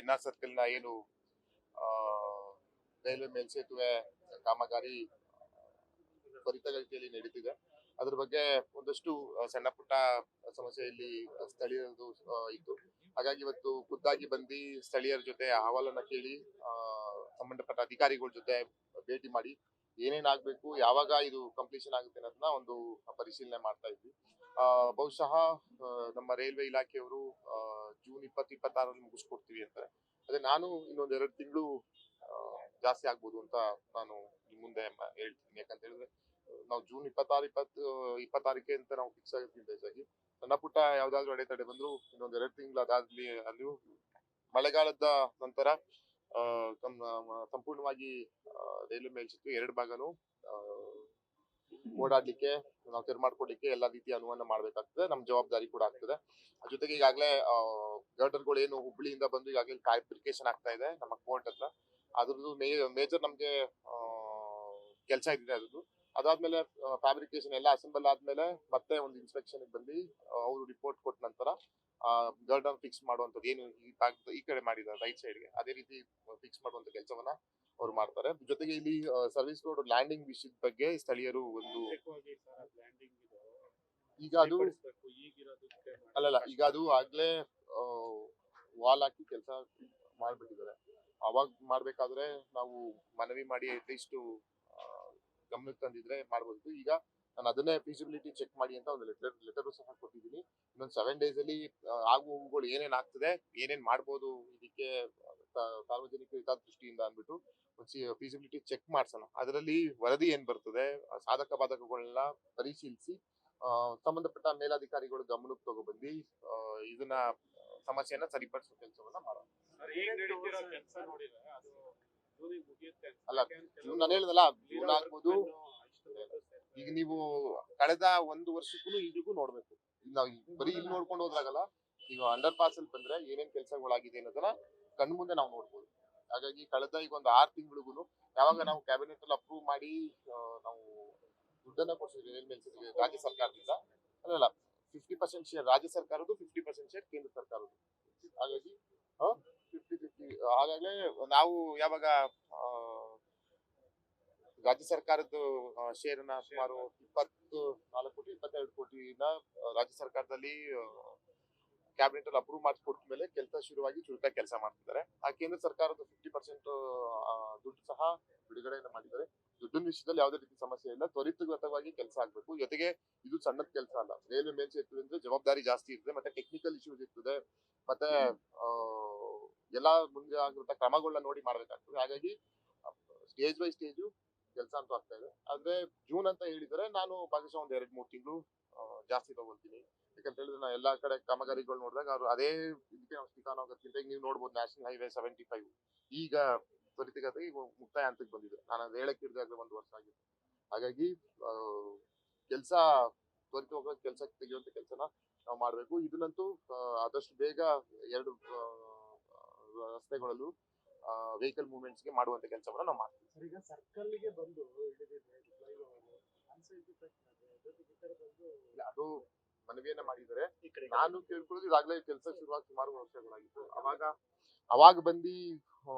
N R ಸರ್ಕಲ್ನ ಏನು railway ಮೇಲ್ಸೇತುವೆ ಕಾಮಗಾರಿ ತ್ವರಿತಗತಿಯಲ್ಲಿ ನಡೀತಿದೆ. ಅದ್ರ ಬಗ್ಗೆ ಒಂದಷ್ಟು ಸಣ್ಣ ಪುಟ್ಟ ಸಮಸ್ಯೆ ಇಲ್ಲಿ ಸ್ಥಳೀಯರದು ಇತ್ತು. ಹಾಗಾಗಿ ಇವತ್ತು ಖುದ್ದಾಗಿ ಬಂದು ಸ್ಥಳೀಯರ ಜೊತೆ ಅಹವಾಲನ್ನ ಕೇಳಿ ಸಂಬಂಧಪಟ್ಟ ಅಧಿಕಾರಿಗಳ ಜೊತೆ ಭೇಟಿ ಮಾಡಿ ಏನೇನಾಗಬೇಕು, ಯಾವಾಗ ಇದು ಕಂಪ್ಲೀಷನ್ ಆಗುತ್ತೆ ಅನ್ನೋದನ್ನ ಒಂದು ಪರಿಶೀಲನೆ ಮಾಡ್ತಾ ಇದ್ವಿ. ಬಹುಶಃ ನಮ್ಮ ರೈಲ್ವೆ ಇಲಾಖೆಯವರು ಜೂನ್ 2026 ಮುಗಿಸ್ಕೊಡ್ತೀವಿ ಅಂತಾರೆ. ಅದೇ ನಾನು ಇನ್ನೊಂದ್ 2 ತಿಂಗಳು ಜಾಸ್ತಿ ಆಗ್ಬೋದು ಅಂತ ನಾನು ನಿಮ್ ಮುಂದೆ ಹೇಳ್ತೀನಿ. ಯಾಕಂತ ಹೇಳಿದ್ರೆ ನಾವು ಜೂನ್ 26 ಅಂತ ನಾವು ಫಿಕ್ಸ್ ಆಗಿರ್ತೀವಿ. ಹೆಚ್ಚಾಗಿ ಸಣ್ಣ ಪುಟ್ಟ ಯಾವ್ದಾದ್ರು ಅಡೆತಡೆ ಬಂದ್ರು ಇನ್ನೊಂದ್ 2 ತಿಂಗಳು ಅದಾದ್ಲಿ ಅಲ್ಲಿಯೂ ಮಳೆಗಾಲದ ನಂತರ ಸಂಪೂರ್ಣವಾಗಿ ರೈಲ್ವೆ ಮೇಲ್ಸೇತುವೆ 2 ಭಾಗನು ಓಡಾಡ್ಲಿಕ್ಕೆ ನಾವು ತೆರ್ ಮಾಡ್ಕೊಡ್ಲಿಕ್ಕೆ ಎಲ್ಲಾ ರೀತಿಯ ಅನುವನ್ನ ಮಾಡ್ಬೇಕಾಗ್ತದೆ. ನಮ್ ಜವಾಬ್ದಾರಿ ಕೂಡ ಆಗ್ತದೆ. ಜೊತೆಗೆ ಈಗಾಗಲೇ ಗರ್ಡರ್ಗಳು ಏನು ಹುಬ್ಳಿಯಿಂದ ಬಂದು ಈಗಾಗಲೇ ಫ್ಯಾಬ್ರಿಕೇಶನ್ ಆಗ್ತಾ ಇದೆ ನಮ್ಮ ಕೋರ್ಟ್ ಹತ್ರ. ಅದ್ರದ್ದು ಮೇಜರ್ ನಮ್ಗೆ ಕೆಲಸ ಇದೆ. ಅದಾದ್ಮೇಲೆ ಫ್ಯಾಬ್ರಿಕೇಶನ್ ಎಲ್ಲ ಅಸೆಂಬಲ್ ಆದ್ಮೇಲೆ ಮತ್ತೆ ಒಂದು ಇನ್ಸ್ಪೆಕ್ಷನ್ ಬಂದು ಅವರು ರಿಪೋರ್ಟ್ ಕೊಟ್ಟ ನಂತರ ಗರ್ಡರ್ ಫಿಕ್ಸ್ ಮಾಡುವಂತದ್ದು ಏನು ಈ ಕಡೆ ಮಾಡಿದ್ದಾರೆ ರೈಟ್ ಸೈಡ್ಗೆ, ಅದೇ ರೀತಿ ಫಿಕ್ಸ್ ಮಾಡುವಂತ ಕೆಲಸವನ್ನ ಅವ್ರು ಮಾಡ್ತಾರೆ. ಜೊತೆಗೆ ಇಲ್ಲಿ ಸರ್ವಿಸ್ ರೋಡ್ ಲ್ಯಾಂಡಿಂಗ್ ವಿಷಯದ ಬಗ್ಗೆ ಸ್ಥಳೀಯರು ಒಂದು ಈಗ ಅದು ಆಗ್ಲೇ ವಾಲ್ ಹಾಕಿ ಕೆಲಸ ಮಾಡ್ಬಿಟ್ಟಿದ್ದಾರೆ. ಅವಾಗ ಮಾಡ್ಬೇಕಾದ್ರೆ ನಾವು ಮನವಿ ಮಾಡಿ ಅಟ್ಲೀಸ್ಟ್ ಗಮನಕ್ಕೆ ತಂದಿದ್ರೆ ಮಾಡ್ಬೋದು. ಈಗ ನಾನು ಅದನ್ನೇ ಫೀಸಿಬಿಲಿಟಿ ಚೆಕ್ ಮಾಡಿ ಅಂತ ಒಂದು ಲೆಟರ್ ಸಹ ಕೊಟ್ಟಿದ್ದೀನಿ. ಇನ್ನೊಂದು 7 days ಅಲ್ಲಿ ಆಗುಗಳು ಏನೇನ್ ಆಗ್ತದೆ, ಏನೇನ್ ಮಾಡ್ಬೋದು ಇದಕ್ಕೆ ಸಾರ್ವಜನಿಕ ಹಿತದೃಷ್ಟಿಯಿಂದ ಅಂದ್ಬಿಟ್ಟು ಫೀಸಿಬಿಲಿಟಿ ಚೆಕ್ ಮಾಡ್ಸೋಣ. ಅದರಲ್ಲಿ ವರದಿ ಏನ್ ಬರ್ತದೆ, ಸಾಧಕ ಬಾಧಕಗಳನ್ನ ಪರಿಶೀಲಿಸಿ ಸಂಬಂಧಪಟ್ಟ ಮೇಲಾಧಿಕಾರಿಗಳು ಗಮನಕ್ಕೆ ತಗೊಬಂದು ಇದನ್ನ ಸಮಸ್ಯೆಯನ್ನ ಸರಿಪಡಿಸುವ ಕೆಲಸವನ್ನ ಮಾಡೋಣ. ಅಲ್ಲ, ನಾನು ಹೇಳಿದಲ್ಲ, ಜೂನ್ ಆಗ್ಬೋದು. ಈಗ ನೀವು ಕಳೆದ 1 ವರ್ಷಕ್ಕೂ ಈಗಿಗೂ ನೋಡ್ಬೇಕು. ನಾವು ಬರೀ ಇಲ್ಲಿ ನೋಡ್ಕೊಂಡು ಹೋದ್ರಾಗಲ್ಲ, ಈಗ ಅಂಡರ್ ಪಾಸ್ ಅಲ್ಲಿ ಬಂದ್ರೆ ಏನೇನ್ ಕೆಲಸಗಳಾಗಿದೆ ಅನ್ನೋದನ್ನ ಕಣ್ ಮುಂದೆ ನಾವು ನೋಡ್ಬೋದು. ಹಾಗಾಗಿ ಕಳೆದ ಈಗ ಒಂದು 6 ತಿಂಗಳಿಗೂ ಯಾವಾಗ ನಾವು ಕ್ಯಾಬಿನೆಟ್ ಅಲ್ಲಿ ಅಪ್ರೂವ್ ಮಾಡಿ ನಾವು ದುಡ್ಡನ್ನ ಕೊಡ್ಸಿದ್ವಿ ರೈಲ್ವೆ ಮೇಲ್ಸೇತುವೆ ರಾಜ್ಯ ಸರ್ಕಾರದಿಂದ, ಅಲ್ಲ 50% ಶೇರ್ ರಾಜ್ಯ ಸರ್ಕಾರದ್ದು, 50% ಶೇರ್ ಕೇಂದ್ರ ಸರ್ಕಾರದ್ದು. ಹಾಗಾಗಿ 50-50 ಹಾಗಾಗ್ಲೇ ನಾವು ಯಾವಾಗ ರಾಜ್ಯ ಸರ್ಕಾರದ ಶೇರ್ನ ಸುಮಾರು 24 ಕೋಟಿ 22 ಕೋಟಿನ ರಾಜ್ಯ ಸರ್ಕಾರದಲ್ಲಿ ಕ್ಯಾಬಿನೆಟ್ ಅಲ್ಲಿ ಅಪ್ರೂವ್ ಮಾಡಿ ಕೊಟ್ಟ ಮೇಲೆ ಕೆಲಸ ಶುರುವಾಗಿ ಚುರುಕಾಗಿ ಕೆಲಸ ಮಾಡ್ತಿದ್ದಾರೆ. ಆ ಕೇಂದ್ರ ಸರ್ಕಾರದ 50% ದುಡ್ಡು ಸಹ ಬಿಡುಗಡೆಯನ್ನು ಮಾಡಿದ್ದಾರೆ. ದುಡ್ಡಿನ ವಿಷಯದಲ್ಲಿ ಯಾವುದೇ ರೀತಿ ಸಮಸ್ಯೆ ಇಲ್ಲ. ತ್ವರಿತಗತವಾಗಿ ಕೆಲಸ ಆಗ್ಬೇಕು. ಜೊತೆಗೆ ಇದು ಸಣ್ಣದ ಕೆಲಸ ಅಲ್ಲ. ರೈಲ್ವೆ ಮೇಲ್ಸೇತುವೆ ಅಂದ್ರೆ ಜವಾಬ್ದಾರಿ ಜಾಸ್ತಿ ಇರ್ತದೆ, ಮತ್ತೆ ಟೆಕ್ನಿಕಲ್ ಇಶ್ಯೂಸ್ ಇರ್ತದೆ, ಮತ್ತೆ ಎಲ್ಲಾ ಮುಂದೆ ಆಗಿರೋ ಕ್ರಮಗಳನ್ನ ನೋಡಿ ಮಾಡ್ಬೇಕಾಗ್ತದೆ. ಹಾಗಾಗಿ ಸ್ಟೇಜ್ ಬೈ ಸ್ಟೇಜು ಕೆಲಸ ಅಂತೂ ಆಗ್ತಾ ಇದೆ. ಆದ್ರೆ ಜೂನ್ ಅಂತ ಹೇಳಿದರೆ ನಾನು ಭಾಗಶಃ ಒಂದ್ 2-3 ತಿಂಗಳು ಜಾಸ್ತಿ ತಗೊಳ್ತೀನಿ. ಯಾಕಂತ ಹೇಳಿದ್ರೆ ನಾ ಎಲ್ಲಾ ಕಡೆ ಕಾಮಗಾರಿಗಳು ನೋಡಿದಾಗ ಅವ್ರು ಅದೇ ಇದಕ್ಕೆ ನಾವು ಸ್ಥಿತಾನೋಗಕ್ಕಿಂತ ಈಗ ನೀವು ನೋಡ್ಬೋದು ನ್ಯಾಷನಲ್ ಹೈವೇ 75 ಈಗ ತ್ವರಿತಗತಿ ಮುಕ್ತಾಯ ಹಂತಕ್ಕೆ ಬಂದಿದೆ. ನಾನು ಅದು ಹೇಳಕ್ ಹಿಡಿದಾಗ 1 ವರ್ಷ ಆಗಿದೆ. ಹಾಗಾಗಿ ಕೆಲಸ ತ್ವರಿತವಾಗಿ ಕೆಲಸಕ್ಕೆ ತೆಗೆಯುವಂತ ಕೆಲಸನ ನಾವು ಮಾಡ್ಬೇಕು. ಇದನ್ನಂತೂ ಆದಷ್ಟು ಬೇಗ 2 ರಸ್ತೆಗಳಲ್ಲೂ ವೆಹಿಕಲ್ ಮೂವ್ಮೆಂಟ್ಸ್ ಗೆ ಮಾಡುವಂತ ಕೆಲಸವನ್ನ ನಾವು ಮಾಡ್ತೀವಿ. ಈಗ ಸರ್ಕಲ್ ಗೆ ಬಂದು ಅದು ಮನವಿಯನ್ನ ಮಾಡಿದರೆ ನಾನು ಕೇಳ್ಕೊಳ್ಳೋದು ಇದಾಗಲೇ ಕೆಲಸ ಶುರುವಾಗಿ ಸುಮಾರು ವರ್ಷಗಳಾಗಿತ್ತು. ಅವಾಗ ಬಂದು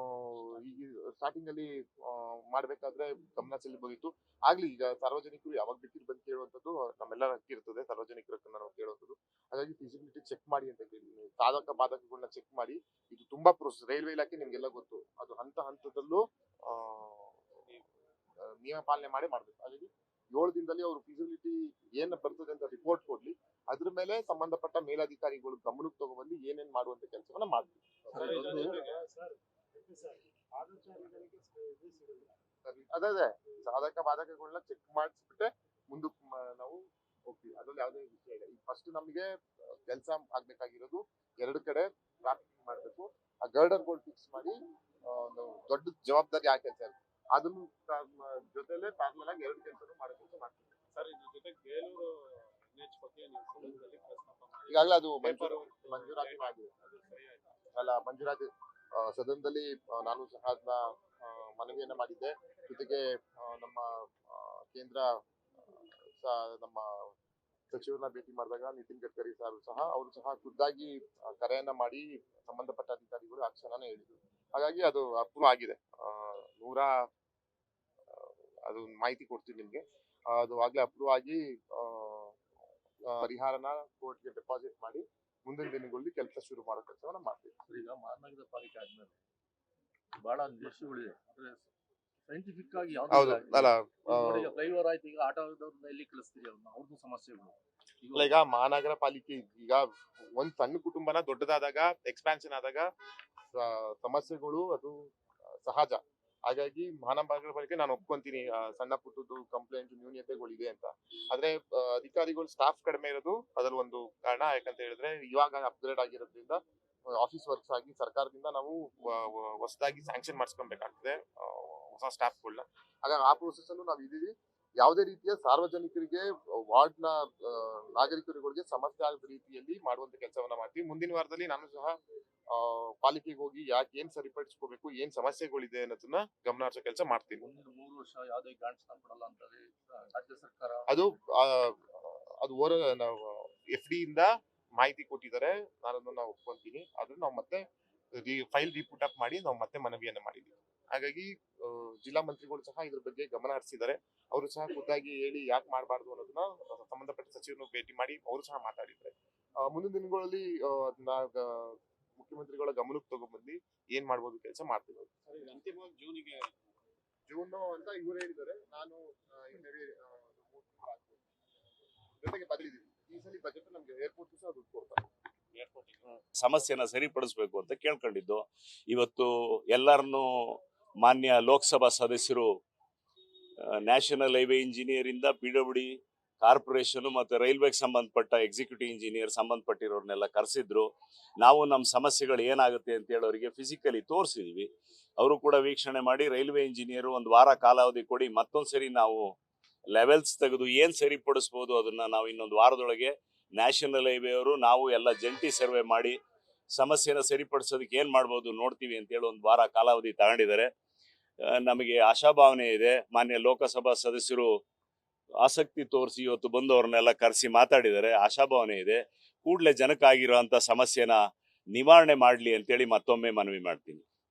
ಈಗ ಸ್ಟಾರ್ಟಿಂಗ್ ಅಲ್ಲಿ ಮಾಡ್ಬೇಕಾದ್ರೆ ಗಮನ ಚೆಲ್ಲಬಹುದಿತ್ತು. ಆಗ್ಲಿ, ಈಗ ಸಾರ್ವಜನಿಕರು ಯಾವಾಗ ಬೇಕಿದ್ರು ಬಂದು ಕೇಳುವಂತದ್ದು ನಮ್ಮೆಲ್ಲರ ಹಕ್ಕಿರ್ತದೆ, ಸಾರ್ವಜನಿಕರನ್ನ ನಾವು ಕೇಳುವಂಥದ್ದು. ಹಾಗಾಗಿ ಫೀಸಿಬಿಲಿಟಿ ಚೆಕ್ ಮಾಡಿ ಅಂತ ಕೇಳಿದ್ದೀನಿ. ಸಾಧಕ ಬಾಧಕಗಳನ್ನ ಚೆಕ್ ಮಾಡಿ. ಇದು ತುಂಬಾ ಪ್ರೋಸೆಸ್. ರೈಲ್ವೆ ಇಲಾಖೆ ನಿಮ್ಗೆಲ್ಲ ಗೊತ್ತು, ಅದು ಹಂತದಲ್ಲೂ ನಿಯಮ ಪಾಲನೆ ಮಾಡಿ ಮಾಡ್ಬೇಕು. ಹಾಗಾಗಿ 7 ದಿನದಲ್ಲಿ ಅವರು ಫೀಸಿಬಿಲಿಟಿ ಏನ್ ಬರ್ತದೆ ಅಂತ ರಿಪೋರ್ಟ್ ಕೊಡ್ಲಿ, ಅದ್ರ ಮೇಲೆ ಸಂಬಂಧಪಟ್ಟ ಮೇಲಾಧಿಕಾರಿಗಳು ಗಮನಕ್ಕೆ ತಗೊಬಂದು ಏನೇನ್ ಮಾಡುವಂತ ಕೆಲಸವನ್ನ ಮಾಡ್ತೀವಿ. ಅದೇ ಸಾಧಕ ಬಾಧಕಗಳನ್ನ ಚೆಕ್ ಮಾಡಿಸ್ಬಿಟ್ಟೆ ಮುಂದಕ್ಕೆ ನಾವು ಹೋಗ್ತೀವಿ. ಅದ್ರಲ್ಲಿ ಯಾವುದೇ ವಿಷಯ ಇಲ್ಲ. ಈಗ ಫಸ್ಟ್ ನಮ್ಗೆ ಕೆಲಸ ಆಗ್ಬೇಕಾಗಿರೋದು 2 ಕಡೆ ಟ್ರಾಫಿಕ್ ಮಾಡ್ಬೇಕು. ಆ ಗರ್ಡರ್ಗಳು ಫಿಕ್ಸ್ ಮಾಡಿ ದೊಡ್ಡ ಜವಾಬ್ದಾರಿ ಆ ಕೆಲಸ ಇರುತ್ತೆ. ಅದನ್ನು ಜೊತೆಲೆ ಪ್ಯಾರಲಲ್ ಆಗಿ 2 ಕೆಲಸನೂ ಮಾಡೋದಕ್ಕೆ ಮಾಡ್ತೀವಿ. ಸರ್, ಇದ್ರ ಜೊತೆ ಬೇಲೂರು ಈಗಾಗಲೇ ಅದು ಮಂಜೂರಾತಿ ಆಗಿದೆ. ಅಲ್ಲ, ಮಂಜೂರಾತಿ ಸದನದಲ್ಲಿ ನಾನು ಸಹ ಅದನ್ನ ಮನವಿಯನ್ನ ಮಾಡಿದ್ದೆ. ಜೊತೆಗೆ ನಮ್ಮ ಕೇಂದ್ರ ನಮ್ಮ ಸಚಿವರನ್ನ ಭೇಟಿ ಮಾಡಿದಾಗ ನಿತಿನ್ ಗಡ್ಕರಿ ಸಹ ಅವರು ಸಹ ಖುದ್ದಾಗಿ ಕರೆಯನ್ನ ಮಾಡಿ ಸಂಬಂಧಪಟ್ಟ ಅಧಿಕಾರಿಗಳು ಆ ಕ್ಷಣನೇ ಹೇಳಿದ್ರು. ಹಾಗಾಗಿ ಅದು ಅಪ್ರೂವ್ ಆಗಿದೆ. ಅದು ಮಾಹಿತಿ ಕೊಡ್ತೀನಿ ನಿಮ್ಗೆ. ಅದು ಆಗ್ಲೇ ಅಪ್ರೂವ್ ಆಗಿ ಪರಿಹಾರನ ಕೋರ್ಟ್ಗೆ ಡೆಪಾಸಿಟ್ ಮಾಡಿ ಮುಂದಿನ ದಿನಗಳಲ್ಲಿ ಕೆಲಸ ಶುರು ಮಾಡೋ ಕೆಲಸವನ್ನ ಮಾಡ್ತೀವಿ. ಈಗ ಮಹಾನಗರ ಪಾಲಿಕೆ ಆದ್ಮೇಲೆ ಬಹಳ ನಿರ್ದೇಶನಗಳಿದೆ, ಅಂದ್ರೆ ಸೈಂಟಿಫಿಕ್ ಆಗಿ ಹೌದು ಅಲ್ಲ, ಫ್ಲೈಓವರ್ ಆಯ್ತು, ಈಗ ಆಟೋದವ್ರನ್ನ ಎಲ್ಲಿ ಕಳಿಸ್ತೀರಿ ಅವ್ರದ್ದು ಸಮಸ್ಯೆಗಳು. ಈಗ ಮಹಾನಗರ ಪಾಲಿಕೆ ಈಗ ಒಂದ್ ಸಣ್ಣ ಕುಟುಂಬನ ದೊಡ್ಡದಾದಾಗ ಎಕ್ಸ್ಪ್ಯಾನ್ಷನ್ ಆದಾಗ ಸಮಸ್ಯೆಗಳು ಅದು ಸಹಜ. ಹಾಗಾಗಿ ಮಹಾನಗರ ಪಾಲಿಕೆ ನಾನು ಒಪ್ಕೊಂತೀನಿ ಸಣ್ಣ ಪುಟ್ಟದ್ದು ಕಂಪ್ಲೇಂಟ್ ನ್ಯೂನ್ಯತೆಗಳಿದೆ ಅಂತ. ಆದ್ರೆ ಅಧಿಕಾರಿಗಳು ಸ್ಟಾಫ್ ಕಡಿಮೆ ಇರೋದು ಅದರ ಒಂದು ಕಾರಣ. ಯಾಕಂತ ಹೇಳಿದ್ರೆ ಇವಾಗ ಅಪ್ಗ್ರೇಡ್ ಆಗಿರೋದ್ರಿಂದ ಆಫೀಸ್ ವರ್ಕ್ಸ್ ಆಗಿ ಸರ್ಕಾರದಿಂದ ನಾವು ಹೊಸದಾಗಿ ಸ್ಯಾಂಕ್ಷನ್ ಮಾಡಿಸ್ಕೊಬೇಕಾಗ್ತದೆ ಹೊಸ ಸ್ಟಾಫ್ಗಳನ್ನ. ಹಾಗಾಗಿ ಆ ಪ್ರೋಸೆಸ್ ಅಲ್ಲೂ ನಾವು ಇದೀವಿ. ಯಾವುದೇ ರೀತಿಯ ಸಾರ್ವಜನಿಕರಿಗೆ ವಾರ್ಡ್ನ ನಾಗರಿಕರುಗಳಿಗೆ ಸಮಸ್ಯೆ ಆಗದ ರೀತಿಯಲ್ಲಿ ಮಾಡುವಂತ ಕೆಲಸವನ್ನ ಮಾಡ್ತೀವಿ. ಮುಂದಿನ ವಾರದಲ್ಲಿ ನಾನು ಸಹ ಪಾಲಿಕೆಗೆ ಹೋಗಿ ಯಾಕೆ ಏನ್ ಸರಿಪಡಿಸ್ಕೋಬೇಕು, ಏನ್ ಸಮಸ್ಯೆಗಳಿದೆ ಅನ್ನೋದನ್ನ ಗಮನ ಹರಿಸೋ ಕೆಲಸ ಮಾಡ್ತೀನಿ. ಮುಂದಿನ 3 ವರ್ಷ ಯಾವುದೇ ಗ್ರಾಂಟ್ಸ್ ಕೊಡಲ್ಲ ಅಂತಾರೆ ರಾಜ್ಯ ಸರ್ಕಾರ. ಅದು ನಾವು FD ಇಂದ ಮಾಹಿತಿ ಕೊಟ್ಟಿದ್ದಾರೆ, ನಾನು ಅದನ್ನ ಒಪ್ಕೊಂತೀನಿ. ಅದನ್ನ ನಾವು ಮತ್ತೆ ಫೈಲ್ ರಿಪುಟ್ ಅಪ್ ಮಾಡಿ ನಾವು ಮತ್ತೆ ಮನವಿಯನ್ನ ಮಾಡಿದ್ವಿ. ಹಾಗಾಗಿ ಜಿಲ್ಲಾ ಮಂತ್ರಿಗಳು ಸಹ ಇದ್ರ ಬಗ್ಗೆ ಗಮನ ಹರಿಸಿದ್ದಾರೆ. ಅವರು ಸಹ ಖುದ್ದಾಗಿ ಹೇಳಿ ಯಾಕೆ ಮಾಡಬಾರ್ದು ಅನ್ನೋದನ್ನ ಸಂಬಂಧಪಟ್ಟ ಸಚಿವರನ್ನು ಭೇಟಿ ಮಾಡಿ ಅವರು ಸಹ ಮಾತಾಡಿದ್ದಾರೆ. ಮುಂದಿನ ದಿನಗಳಲ್ಲಿ ಮುಖ್ಯಮಂತ್ರಿಗಳ ಗಮನಕ್ಕೆ ತಗೊಂಡ್ಬಂದು ಏನ್ ಮಾಡ್ಬೋದು ಕೆಲಸ ಮಾಡ್ತೀವಿ. ಅಂತಿಮವಾಗಿ ಜೂನ್ ಅಂತ ಇವ್ರು ಹೇಳಿದ್ದಾರೆ. ನಾನು ಜೊತೆಗೆ ಬದಲಿದ್ದೀವಿ. ಈ ಸಲ ಬಜೆಟ್ ನಮ್ಗೆ ಏರ್ಪೋರ್ಟ್ ಸಹ ದುಡ್ಡು ಕೊಡ್ತಾರೆ. ಸಮಸ್ಯೆನ ಸರಿಪಡಿಸಬೇಕು ಅಂತ ಕೇಳ್ಕೊಂಡಿದ್ದು. ಇವತ್ತು ಎಲ್ಲರನ್ನೂ ಮಾನ್ಯ ಲೋಕಸಭಾ ಸದಸ್ಯರು ನ್ಯಾಷನಲ್ ಹೈವೇ ಇಂಜಿನಿಯರ್ ಇಂದ PWD ಕಾರ್ಪೊರೇಷನ್ ಮತ್ತು ರೈಲ್ವೆಗೆ ಸಂಬಂಧಪಟ್ಟ ಎಕ್ಸಿಕ್ಯೂಟಿವ್ ಇಂಜಿನಿಯರ್ ಸಂಬಂಧಪಟ್ಟಿರೋರ್ನೆಲ್ಲ ಕರೆಸಿದ್ರು. ನಾವು ನಮ್ಮ ಸಮಸ್ಯೆಗಳು ಏನಾಗುತ್ತೆ ಅಂತ ಹೇಳೋರಿಗೆ ಫಿಸಿಕಲಿ ತೋರಿಸಿದ್ವಿ. ಅವರು ಕೂಡ ವೀಕ್ಷಣೆ ಮಾಡಿ ರೈಲ್ವೆ ಇಂಜಿನಿಯರ್ ಒಂದು ವಾರ ಕಾಲಾವಧಿ ಕೊಡಿ, ಮತ್ತೊಂದ್ಸರಿ ನಾವು ಲೆವೆಲ್ಸ್ ತೆಗೆದು ಏನ್ ಸರಿಪಡಿಸ್ಬೋದು ಅದನ್ನ ನಾವು ಇನ್ನೊಂದು ವಾರದೊಳಗೆ ನ್ಯಾಷನಲ್ ಹೈವೇ ಅವರು ನಾವು ಎಲ್ಲ ಜಂಟಿ ಸರ್ವೆ ಮಾಡಿ ಸಮಸ್ಯೆನ ಸರಿಪಡಿಸೋದಕ್ಕೆ ಏನ್ ಮಾಡ್ಬೋದು ನೋಡ್ತೀವಿ ಅಂತೇಳಿ ಒಂದು ವಾರ ಕಾಲಾವಧಿ ತಗೊಂಡಿದ್ದಾರೆ. ನಮಗೆ ಆಶಾಭಾವನೆ ಇದೆ. ಮಾನ್ಯ ಲೋಕಸಭಾ ಸದಸ್ಯರು ಆಸಕ್ತಿ ತೋರಿಸಿ ಇವತ್ತು ಬಂದು ಅವ್ರನ್ನೆಲ್ಲ ಕರೆಸಿ ಮಾತಾಡಿದ್ದಾರೆ. ಆಶಾಭಾವನೆ ಇದೆ. ಕೂಡಲೇ ಜನಕ್ಕಾಗಿರೋ ಅಂತ ಸಮಸ್ಯೆನ ನಿವಾರಣೆ ಮಾಡಲಿ ಅಂತೇಳಿ ಮತ್ತೊಮ್ಮೆ ಮನವಿ ಮಾಡ್ತೀನಿ.